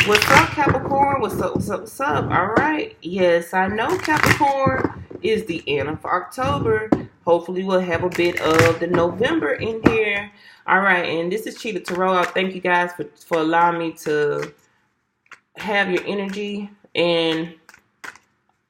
What's up, Capricorn? What's up, what's up, what's up? All right. Yes, I know Capricorn is the end of October. Hopefully we'll have a bit of the November in here. All right, and this is Cheetah Tarot. I thank you guys for allowing me to have your energy and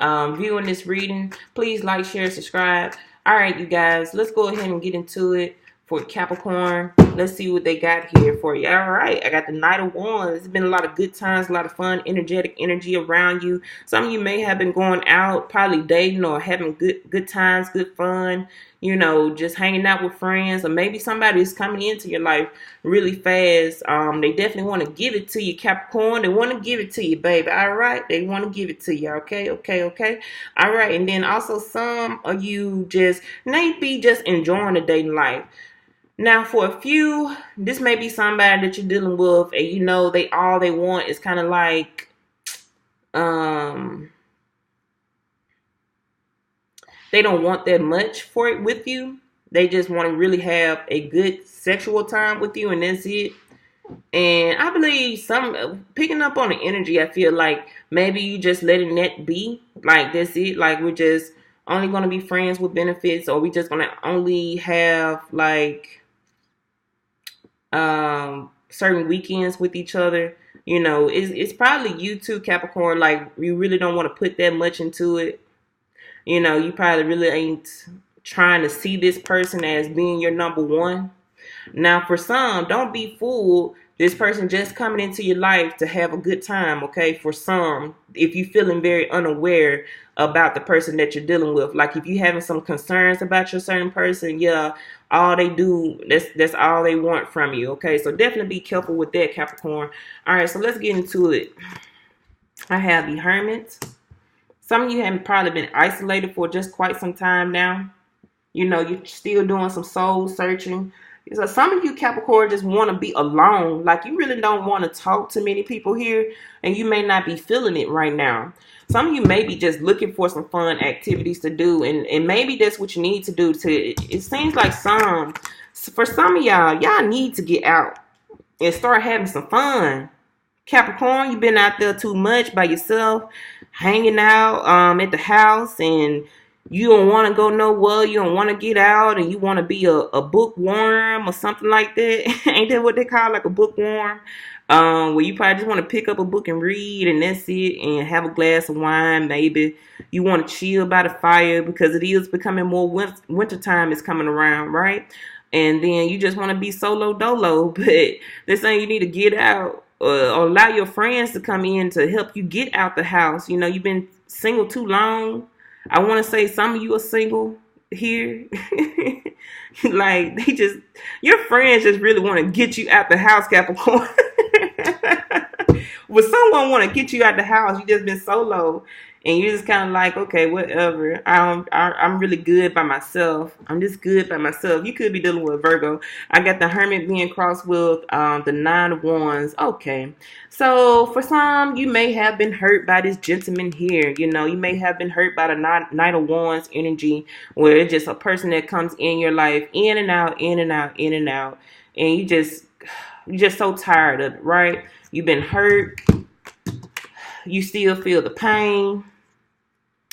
viewing this reading. Please like, share, subscribe. All right, you guys, let's go ahead and get into it for Capricorn. Let's see what they got here for you. All right, I got the Knight of Wands. It's been a lot of good times, a lot of fun, energetic energy around you. Some of you may have been going out, probably dating or having good times, good fun, you know, just hanging out with friends, or maybe somebody is coming into your life really fast. They definitely want to give it to you, Capricorn. They want to give it to you, baby. All right, they want to give it to you. Okay. All right, and then also some of you just may be just enjoying the dating life. Now, for a few, this may be somebody that you're dealing with, and you know all they want is kind of like, they don't want that much for it with you. They just want to really have a good sexual time with you, and that's it. And I believe picking up on the energy, I feel like maybe you just letting that be. Like, that's it. Like, we're just only going to be friends with benefits, or we just going to only have, like, certain weekends with each other. You know, it's probably you too, Capricorn. Like, you really don't want to put that much into it. You know, you probably really ain't trying to see this person as being your number one. Now, for some, don't be fooled. This person just coming into your life to have a good time, okay? For some, if you're feeling very unaware about the person that you're dealing with, like if you're having some concerns about your certain person, yeah, all they do, that's all they want from you, okay? So definitely be careful with that, Capricorn. All right, so let's get into it. I have the Hermit. Some of you have probably been isolated for just quite some time now. You know, you're still doing some soul searching. So some of you, Capricorn, just want to be alone. Like, you really don't want to talk to many people here, and you may not be feeling it right now. Some of you may be just looking for some fun activities to do, and maybe that's what you need to do. It seems like for some of y'all need to get out and start having some fun. Capricorn, you've been out there too much by yourself, hanging out at the house, and you don't want to go nowhere. You don't want to get out, and you want to be a bookworm or something like that. Ain't that what they call, like a bookworm? Where you probably just want to pick up a book and read, and that's it, and have a glass of wine. Maybe you want to chill by the fire because it is becoming more winter time is coming around, right? And then you just want to be solo dolo, but they're saying you need to get out. Or allow your friends to come in to help you get out the house. You know, you've been single too long. I want to say some of you are single here. Like, your friends just really want to get you out the house, Capricorn. When someone want to get you out the house, you just been solo. And you're just kind of like, okay, whatever. I'm really good by myself. I'm just good by myself. You could be dealing with Virgo. I got the Hermit being crossed with the Nine of Wands. Okay. So for some, you may have been hurt by this gentleman here. You know, you may have been hurt by the Knight of Wands energy, where it's just a person that comes in your life, in and out, in and out, in and out. And you're just so tired of it, right? You've been hurt. You still feel the pain.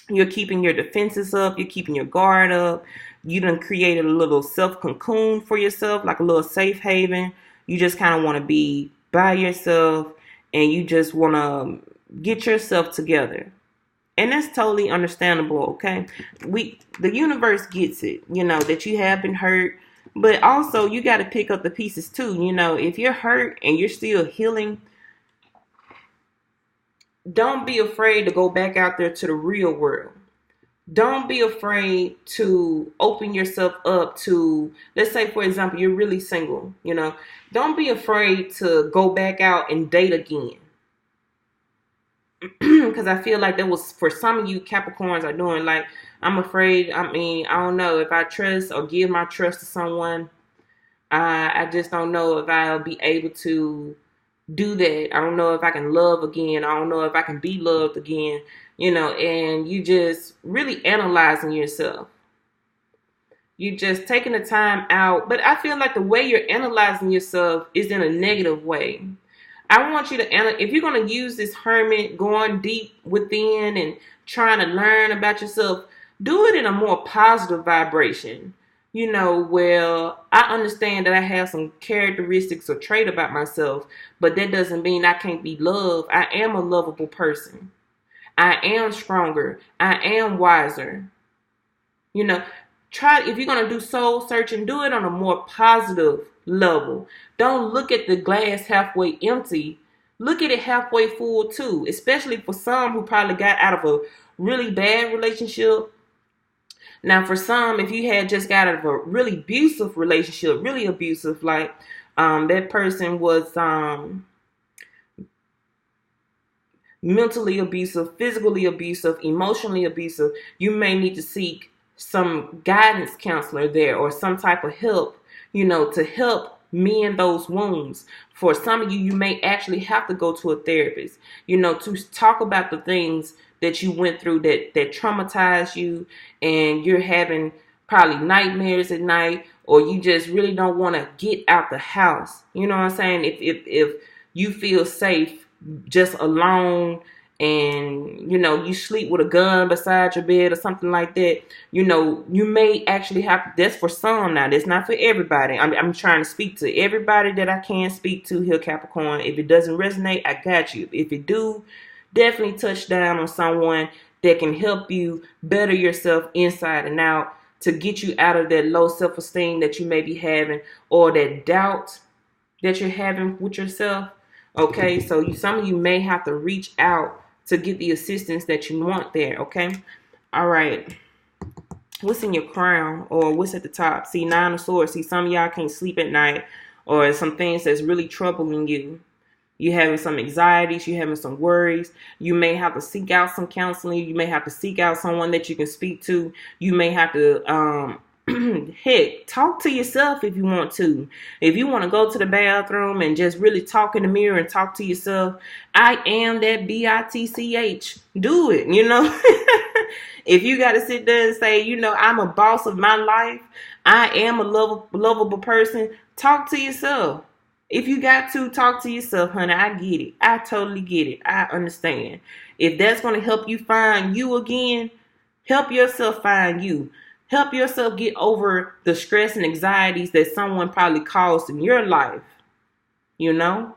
You're keeping your defenses up. You're keeping your guard up. You done created a little self-cocoon for yourself, like a little safe haven. You just kind of want to be by yourself, and you just want to get yourself together. And that's totally understandable, okay? The universe gets it, you know, that you have been hurt. But also, you got to pick up the pieces, too. You know, if you're hurt and you're still healing, don't be afraid to go back out there to the real world. Don't be afraid to open yourself up to, let's say, for example, you're really single, you know. Don't be afraid to go back out and date again. Because I feel like that was, for some of you Capricorns are doing, like, I'm afraid, I don't know if I trust or give my trust to someone. I just don't know if I'll be able to do that. I don't know if I can love again. I don't know if I can be loved again, you know, and you just really analyzing yourself. You just taking the time out. But I feel like the way you're analyzing yourself is in a negative way. I want you to, if you're going to use this hermit, going deep within and trying to learn about yourself, do it in a more positive vibration. You know, well, I understand that I have some characteristics or trait about myself, but that doesn't mean I can't be loved. I am a lovable person. I am stronger. I am wiser. You know, try, if you're going to do soul searching, do it on a more positive level. Don't look at the glass halfway empty. Look at it halfway full too, especially for some who probably got out of a really bad relationship. Now, for some, if you had just got out of a really abusive relationship, really abusive, like that person was mentally abusive, physically abusive, emotionally abusive, you may need to seek some guidance counselor there or some type of help, to help mend those wounds. For some of you, you may actually have to go to a therapist, to talk about the things that you went through that traumatized you, and you're having probably nightmares at night, or you just really don't want to get out the house. You know what I'm saying? If you feel safe just alone, and you sleep with a gun beside your bed or something like that, you may actually have, that's for some. Now, that's not for everybody. I'm trying to speak to everybody that I can speak to here, Capricorn. If it doesn't resonate, I got you. If it do, definitely touch down on someone that can help you better yourself inside and out, to get you out of that low self-esteem that you may be having, or that doubt that you're having with yourself. Okay, so some of you may have to reach out to get the assistance that you want there. Okay, all right. What's in your crown, or what's at the top? See, 9 of Swords. See, some of y'all can't sleep at night, or some things that's really troubling you. You're having some anxieties, you're having some worries. You may have to seek out some counseling. You may have to seek out someone that you can speak to. You may have to, heck, talk to yourself if you want to. If you want to go to the bathroom and just really talk in the mirror and talk to yourself, I am that bitch. Do it, If you got to sit there and say, I'm a boss of my life, I am a lovable person, talk to yourself. If you got to, talk to yourself, honey. I get it. I totally get it. I understand. If that's going to help you find you again, help yourself find you. Help yourself get over the stress and anxieties that someone probably caused in your life. Now,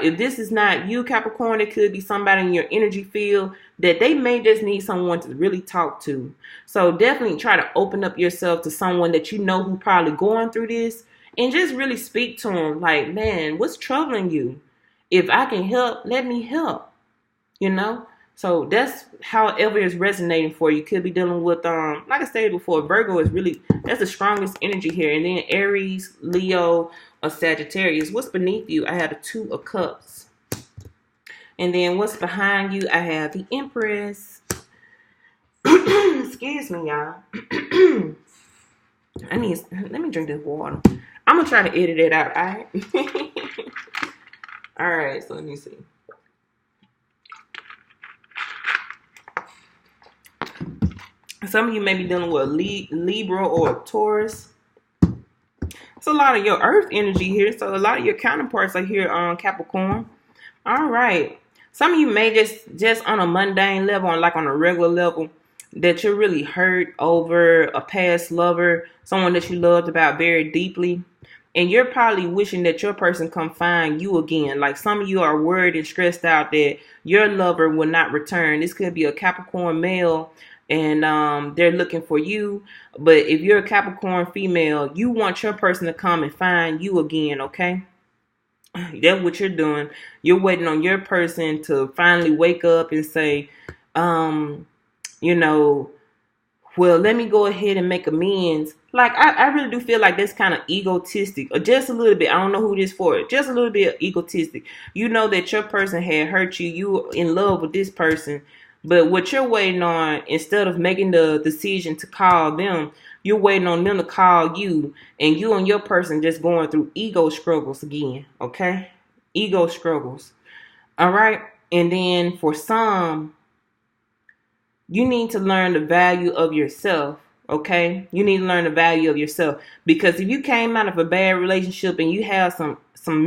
if this is not you, Capricorn, it could be somebody in your energy field that they may just need someone to really talk to. So definitely try to open up yourself to someone that who probably going through this, and just really speak to them like, man, what's troubling you? If I can help, let me help, So that's however is resonating for you. Could be dealing with, like I stated before, Virgo is really, that's the strongest energy here. And then Aries, Leo, or Sagittarius. What's beneath you? I have the 2 of Cups. And then what's behind you? I have the Empress. Excuse me, y'all. let me drink this water. I'm going to try to edit it out, all right? All right, so let me see. Some of you may be dealing with a Libra or a Taurus. It's a lot of your earth energy here, so a lot of your counterparts are here on Capricorn. All right. Some of you may just on a mundane level, on a regular level, that you're really hurt over a past lover, someone that you loved about very deeply. And you're probably wishing that your person come find you again. Like, some of you are worried and stressed out that your lover will not return. This could be a Capricorn male, and they're looking for you. But if you're a Capricorn female, you want your person to come and find you again, okay? That's what you're doing. You're waiting on your person to finally wake up and say, well, let me go ahead and make amends. Like, I really do feel like that's kind of egotistic, or just a little bit. I don't know who this for. Just a little bit egotistic. You know that your person had hurt you. You were in love with this person. But what you're waiting on, instead of making the decision to call them, you're waiting on them to call you. And you and your person just going through ego struggles again. Okay? Ego struggles. All right? And then for some, you need to learn the value of yourself. Okay, you need to learn the value of yourself, because if you came out of a bad relationship and you have some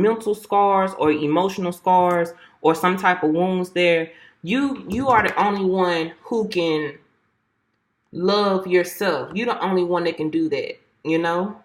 mental scars or emotional scars or some type of wounds there, you are the only one who can love yourself. You're the only one that can do that, you know?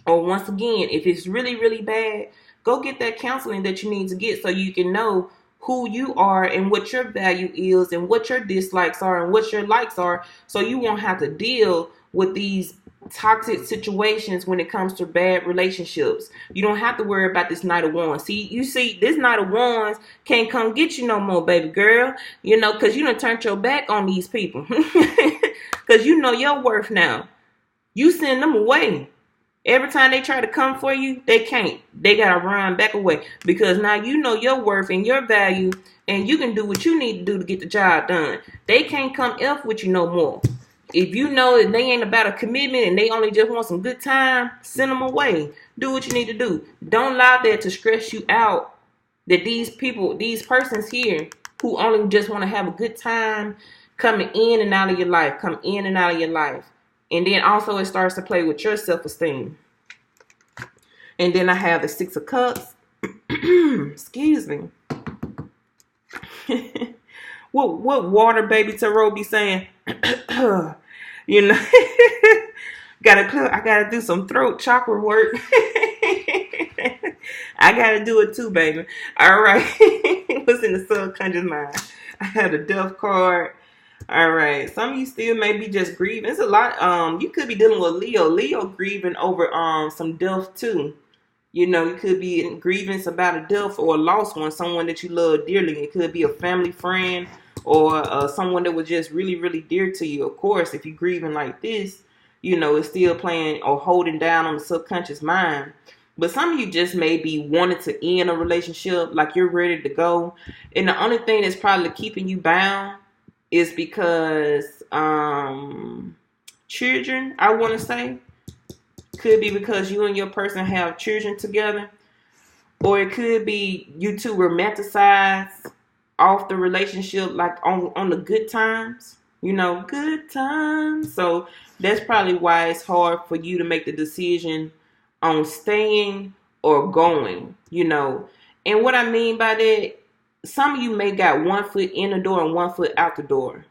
Or once again, if it's really, really bad, go get that counseling that you need to get so you can know who you are and what your value is and what your dislikes are and what your likes are, so you won't have to deal with these toxic situations when it comes to bad relationships. You don't have to worry about this Knight of Wands. See, this Knight of Wands can't come get you no more, baby girl. You know, because you done turned your back on these people. Because you know your worth now. You send them away. Every time they try to come for you, they can't. They gotta run back away, because now you know your worth and your value, and you can do what you need to do to get the job done. They can't come F with you no more. If you know that they ain't about a commitment and they only just want some good time, send them away. Do what you need to do. Don't allow that to stress you out, that these people, these persons here who only just want to have a good time, coming in and out of your life, come in and out of your life. And then also it starts to play with your self-esteem. And then I have the Six of Cups. Excuse me. What water baby tarot be saying? You know, I gotta do some throat chakra work. I gotta do it too, baby. All right. What's in the subconscious mind? I have the Death card. All right. Some of you still may be just grieving. It's a lot. You could be dealing with Leo. Leo grieving over some death too. You know, you could be in grievance about a death or a lost one, someone that you love dearly. It could be a family friend or someone that was just really, really dear to you. Of course, if you're grieving like this, you know, it's still playing or holding down on the subconscious mind. But some of you just may be wanting to end a relationship, like you're ready to go. And the only thing that's probably keeping you bound is because children, I want to say. Could be because you and your person have children together. Or it could be you two romanticize off the relationship, like on the good times. You know, good times. So that's probably why it's hard for you to make the decision on staying or going, you know. And what I mean by that, some of you may got 1 foot in the door and 1 foot out the door.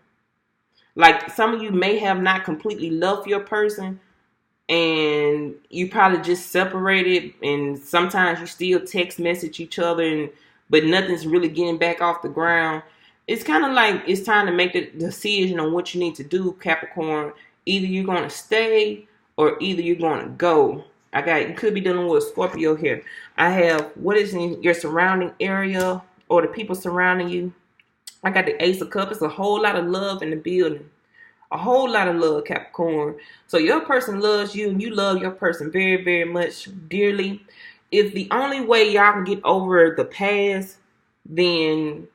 Like some of you may have not completely loved your person, and you probably just separated, and sometimes you still text message each other, but nothing's really getting back off the ground. It's kind of like it's time to make the decision on what you need to do, Capricorn. Either you're going to stay or either you're going to go. You could be dealing with a Scorpio here. I have what is in your surrounding area or the people surrounding you. I got the Ace of Cups. It's a whole lot of love in the building. A whole lot of love, Capricorn. So your person loves you and you love your person very, very much dearly. If the only way y'all can get over the past, then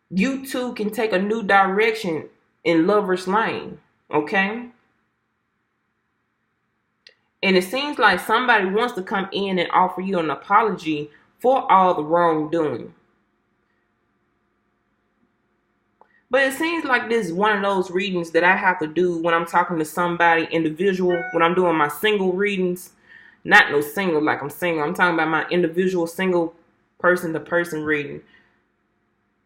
you two can take a new direction in lover's lane. Okay? And it seems like somebody wants to come in and offer you an apology for all the wrongdoing. But it seems like this is one of those readings that I have to do when I'm talking to somebody individual, when I'm doing my single readings. Not no single like I'm single. I'm talking about my individual single person-to-person reading.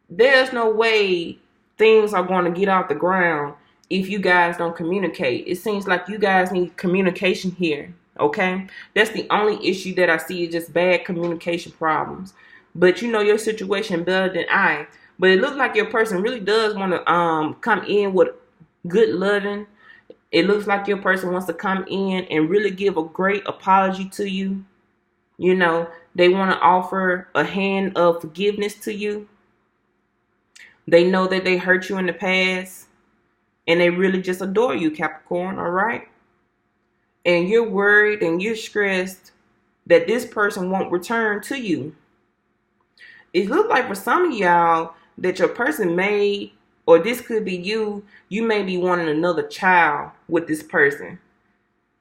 There's no way things are going to get off the ground if you guys don't communicate. It seems like you guys need communication here, okay? That's the only issue that I see, is just bad communication problems. But you know your situation better than I. But it looks like your person really does want to come in with good loving. It looks like your person wants to come in and really give a great apology to you. You know, they want to offer a hand of forgiveness to you. They know that they hurt you in the past, and they really just adore you, Capricorn, all right? And you're worried and you're stressed that this person won't return to you. It looks like for some of y'all that your person may, or this could be you may be wanting another child with this person.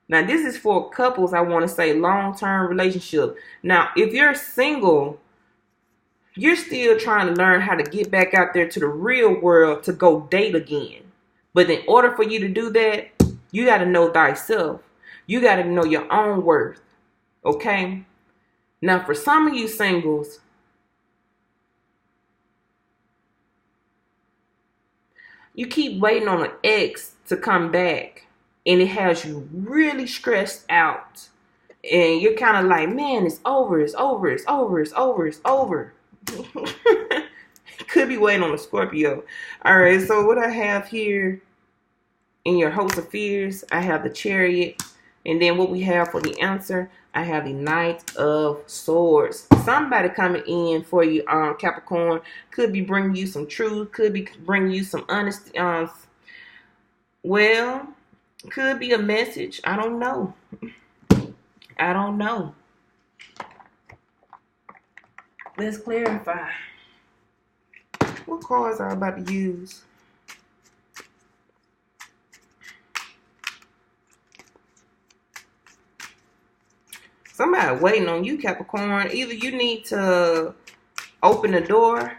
Now, this is for couples, I want to say, long-term relationship. Now, if you're single, you're still trying to learn how to get back out there to the real world to go date again. But in order for you to do that, you got to know thyself. You got to know your own worth. Okay? Now, for some of you singles, you keep waiting on an ex to come back, and it has you really stressed out. And you're kind of like, man, it's over, it's over, it's over, it's over, it's over. Could be waiting on a Scorpio. All right, so what I have here in your host of fears, I have the Chariot. And then what we have for the answer, I have the Knight of Swords. Somebody coming in for you, Capricorn, could be bringing you some truth, could be bringing you some honesty. Well, could be a message. I don't know. I don't know. Let's clarify. What cards are I about to use? Somebody waiting on you, Capricorn. Either you need to open the door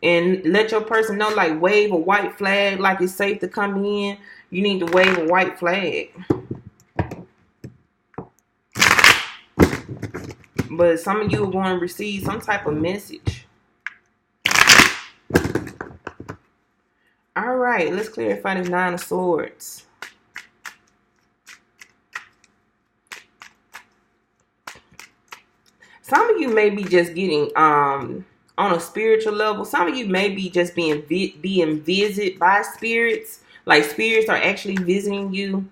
and let your person know, like wave a white flag, like it's safe to come in. You need to wave a white flag. But some of you are going to receive some type of message. All right, let's clarify the Nine of Swords. Some of you may be just getting on a spiritual level. Some of you may be just being visited by spirits. Like spirits are actually visiting you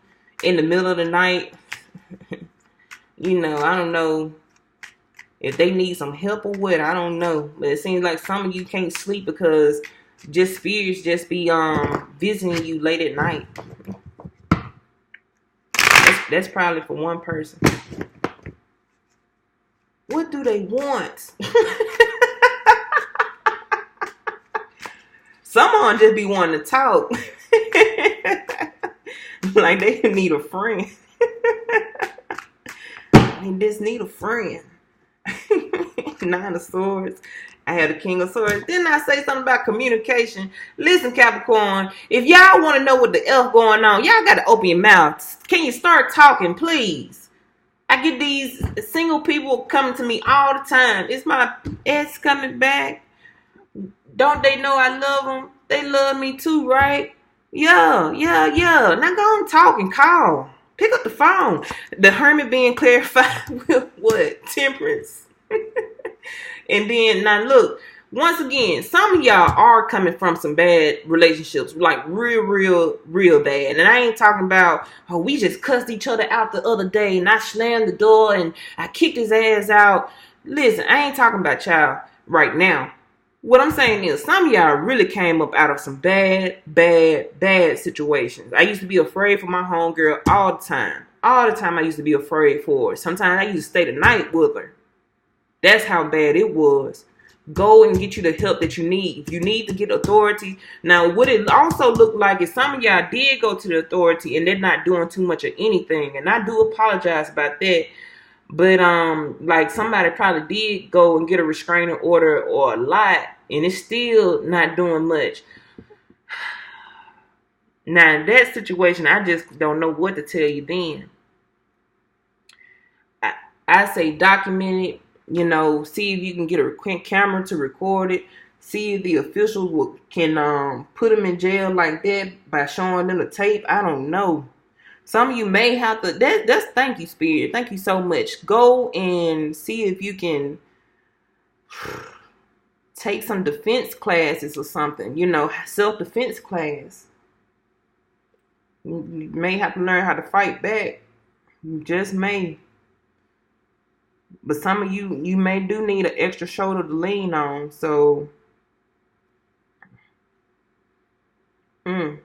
in the middle of the night. You know, I don't know if they need some help or what. I don't know. But it seems like some of you can't sleep because just spirits just be visiting you late at night. That's probably for one person. What do they want? Someone just be wanting to talk. Like they need a friend. They just need a friend. Nine of Swords. I had a King of Swords. Didn't I say something about communication? Listen, Capricorn, if y'all want to know what the F going on, y'all got to open your mouth. Can you start talking, please? I get these single people coming to me all the time. Is my ex coming back? Don't they know I love them? They love me too, right? Yeah. Now go on, talk and call. Pick up the phone. The Hermit being clarified with what? Temperance. And then, now look, once again, some of y'all are coming from some bad relationships, like real bad. And I ain't talking about, oh, we just cussed each other out the other day and I slammed the door and I kicked his ass out. Listen, I ain't talking about y'all right now. What I'm saying is some of y'all really came up out of some bad situations. I used to be afraid for my homegirl all the time. All the time I used to be afraid for her. Sometimes I used to stay the night with her. That's how bad it was. Go and get you the help that you need. If you need to get authority. Now, what it also looked like is some of y'all did go to the authority and they're not doing too much of anything. And I do apologize about that. But like somebody probably did go and get a restraining order or a lot, and it's still not doing much. Now, in that situation, I just don't know what to tell you then. I say document it. You know, see if you can get a camera to record it. See if the officials can put them in jail like that by showing them the tape. I don't know. Some of you may have to. That's thank you, Spirit. Thank you so much. Go and see if you can take some defense classes or something. You know, self-defense class. You may have to learn how to fight back. You just may. But some of you may do need an extra shoulder to lean on. So, I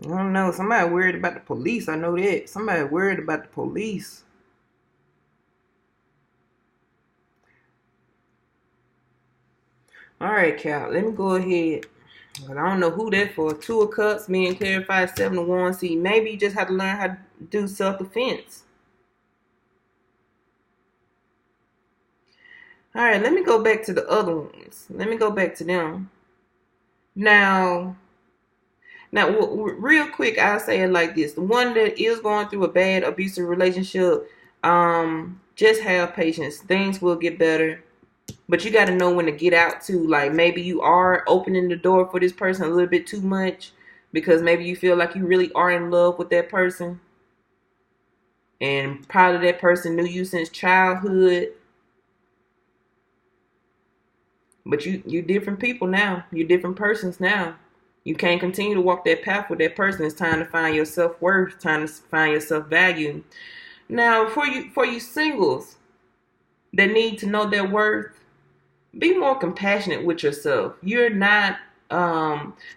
don't know. Somebody worried about the police. I know that. Somebody worried about the police. All right, Cal. Let me go ahead. But I don't know who that for. Two of Cups, being clarified, 7 of Wands. See, maybe you just have to learn how to do self-defense. All right, let me go back to the other ones. Let me go back to them. Now, real quick, I'll say it like this: the one that is going through a bad abusive relationship, just have patience. Things will get better, but you got to know when to get out too. Like maybe you are opening the door for this person a little bit too much because maybe you feel like you really are in love with that person, and probably that person knew you since childhood. But you different people now. You different persons now. You can't continue to walk that path with that person. It's time to find your self-worth, time to find your self-value. Now, for you singles that need to know their worth, be more compassionate with yourself. You're not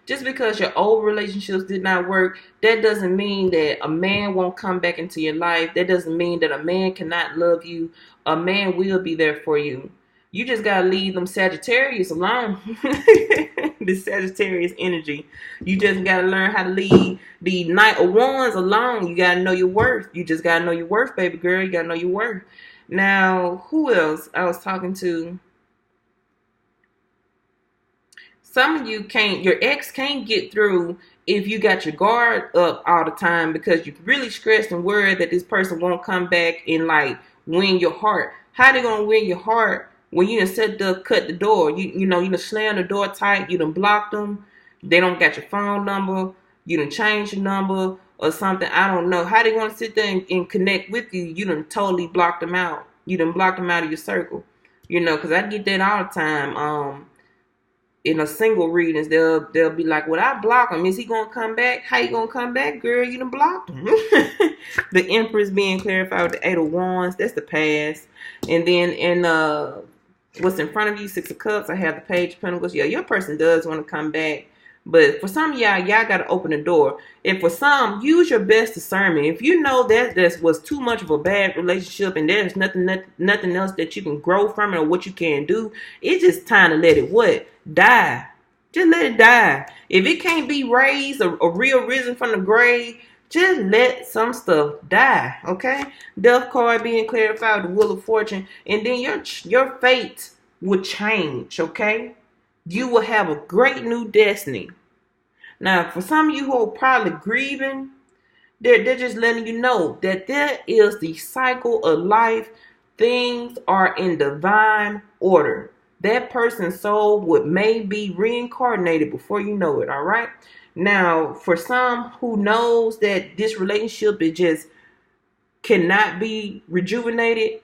just because your old relationships did not work, that doesn't mean that a man won't come back into your life. That doesn't mean that a man cannot love you. A man will be there for you. You just gotta leave them Sagittarius alone. The Sagittarius energy. You just gotta learn how to leave the Knight of Wands alone. You gotta know your worth. You just gotta know your worth, baby girl. You gotta know your worth. Now, who else I was talking to? Some of you can't, your ex can't get through if you got your guard up all the time because you're really stressed and worried that this person won't come back and like win your heart. How they gonna win your heart when you done set the cut the door? You know, you done slammed the door tight, you done blocked them, they don't got your phone number, you done changed your number or something. I don't know. How they gonna sit there and connect with you? You done totally blocked them out. You done blocked them out of your circle. You know, because I get that all the time. In a single readings, they'll be like, "Well, I block him. Is he gonna come back? How you gonna come back, girl? You done blocked him." The Empress being clarified with the Eight of Wands. That's the past. And then in what's in front of you, Six of Cups. I have the Page of Pentacles. Yeah, your person does want to come back, but for some of y'all got to open the door. And for some, use your best discernment. If you know that this was too much of a bad relationship and there's nothing else that you can grow from it or what you can do, it's just time to let it die. Just let it die. If it can't be raised or rearisen from the grave, just let some stuff die. Okay? Death card being clarified, the Wheel of Fortune, and then your fate will change. Okay? You will have a great new destiny. Now, for some of you who are probably grieving, they're just letting you know that there is the cycle of life. Things are in divine order. That person's soul may be reincarnated before you know it, all right? Now, for some who knows that this relationship is just cannot be rejuvenated,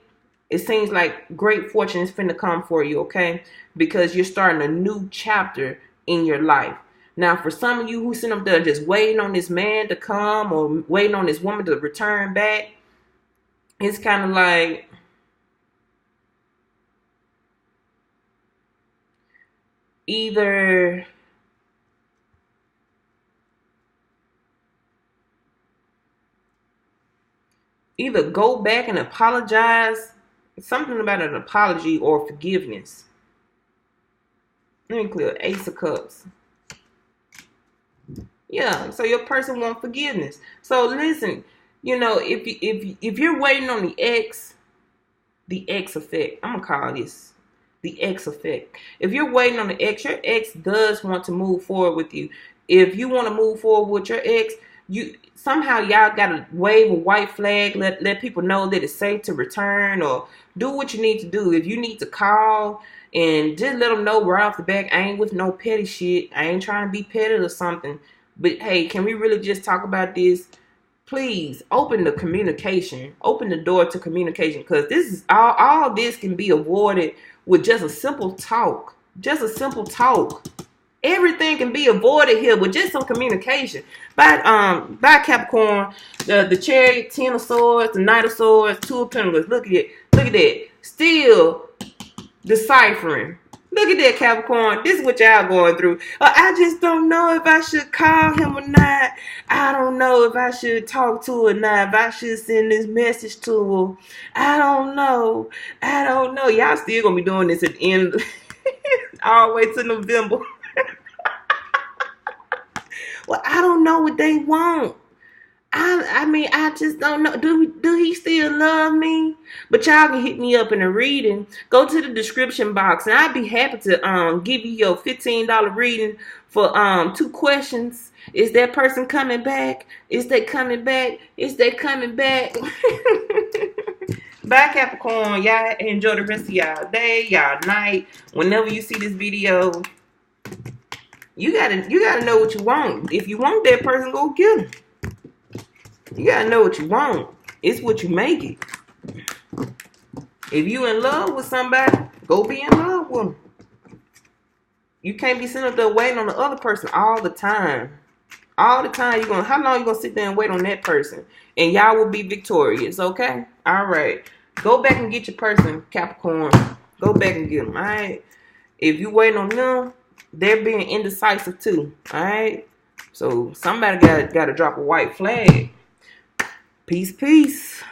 it seems like great fortune is finna come for you, okay? Because you're starting a new chapter in your life. Now, for some of you who sit up there just waiting on this man to come or waiting on this woman to return back, it's kind of like either go back and apologize, something about an apology or forgiveness. Let me clear Ace of Cups. Yeah, so your person wants forgiveness. So listen, you know, if you're waiting on the X effect, I'm gonna call this the X effect. If you're waiting on the X, your X does want to move forward with you. If you want to move forward with your X, you somehow y'all gotta wave a white flag, let people know that it's safe to return, or do what you need to do. If you need to call and just let them know right off the back, I ain't with no petty shit. I ain't trying to be petty or something. But hey, can we really just talk about this? Please open the communication. Open the door to communication, because this is all this can be avoided with just a simple talk. Just a simple talk. Everything can be avoided here with just some communication. By Capricorn, the Chariot, Ten of Swords, the Knight of Swords, Two of Pentacles. Look at it. Look at that. Still deciphering. Look at that, Capricorn. This is what y'all going through. I just don't know if I should call him or not. I don't know if I should talk to her or not. If I should send this message to her. I don't know. Y'all still going to be doing this at the end all the way to November. Well, I don't know what they want. I mean, I just don't know. Do he still love me? But y'all can hit me up in a reading. Go to the description box, and I'd be happy to give you your $15 reading for 2 questions. Is that person coming back? Is they coming back? Is they coming back? Bye, Capricorn. Y'all enjoy the rest of y'all day, y'all night. Whenever you see this video, you gotta know what you want. If you want that person, go get him. You gotta know what you want. It's what you make it. If you in love with somebody, go be in love with them. You can't be sitting up there waiting on the other person all the time. All the time. How long you gonna sit there and wait on that person? And y'all will be victorious, okay? All right. Go back and get your person, Capricorn. Go back and get them, all right? If you waiting on them, they're being indecisive too, all right? So somebody gotta drop a white flag. Peace, peace.